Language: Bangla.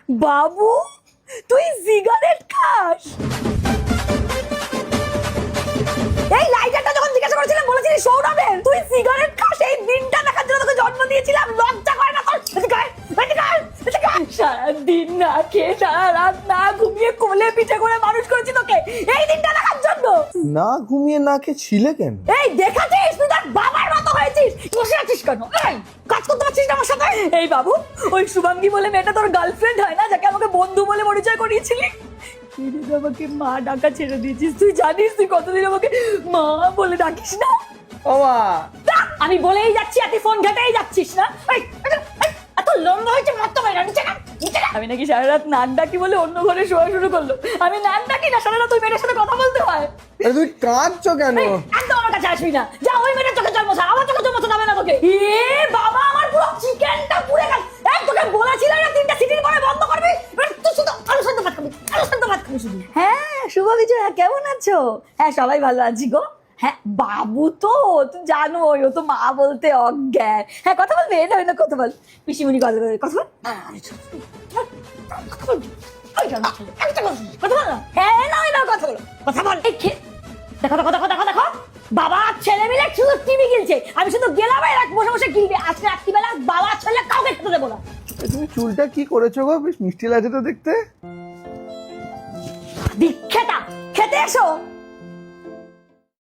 বাবু তুই সিগারেট খাস? এই লাইটারটা যখন জিজ্ঞাসা করেছিলাম বলেছিলি সৌরভের, তুই সিগারেট খাস? এই দিনটা দেখার জন্য তোকে জন্ম দিয়েছিলাম, লজ্জা করে না তোর? সারাদিন না খেয়ে সারা রাত না ঘুমিয়ে কোলে পিঠে করে মানুষ করেছি তোকে এই দিনটা দেখার জন্য। না ঘুমিয়ে না খেয়ে ছিলে কেন? এই দেখাচ্ছিস তুই তোর বাবার মতো হয়েছিস, বসে আছিস কেন? এই কাজ করতে পারছিস না আমার সাথে? এই বাবু, ওই শুভাঙ্গী বলে মেয়েটা তোর গার্লফ্রেন্ড হয় না, যাকে আমাকে বন্ধু বলে পরিচয় করিয়েছিলি? তুই যদি আমাকে মা ডাকা ছেড়ে দিয়েছিস, তুই জানিস তুই কতদিন আমাকে মা বলে ডাকিস না? ও মা, আমি বলেই যাচ্ছি আর তুই ফোন ঘাটেই যাচ্ছিস না। এত লম্বা হয়েছে মরতে পারি না, নিচে না। আমি নাকি সারা রাত নাক ডাকি বলে অন্য ঘরে শোয়া শুরু করলো। আমি নাক ডাকি না, সারা রাত ওই মেয়েটার সাথে কথা বলতে হয়। তুই কাঁদছো কেন? একদম আমার কাছে আসবি না, যা ওই মেয়েটার চোখে জন্ম ছাড়, আমার চোখে জন্ম যাবে না তোকে। এ বাবা, আমার পুরো চিকেনটা পুড়ে গেল। এই তোকে বলেছিলাম না 3টা সিটির পরে বন্ধ করবি, তুই শুধু আলু সেদ্ধ ভাত খাবি, আলু সেদ্ধ ভাত খাবি শুধু। হ্যাঁ শুভ বিজয়, কেমন আছো? হ্যাঁ সবাই ভালো আছি গো। হ্যাঁ বাবু তো তুই জানো ও তো মা বলতে অজ্ঞান। হ্যাঁ কথা বলবে, এটা না কথা বল, পিসিমণি কথা বল, কথা বল, কথা বল। হ্যাঁ না কথা বল, কথা বল। দেখো দেখো দেখো দেখো দেখো, বাবা ছেলে মিলে শুধু টিভি কিনছে, আমি শুধু গেলাম বসে বসে কিনবে। আজকে রাত্রিবেলা বাবা ছেলে কাউকে খেতে দেবো না। তুমি চুলটা কি করেছো গো? বেশ মিষ্টি লাগছে তো দেখতে। দীক্ষেতা খেতে এসো।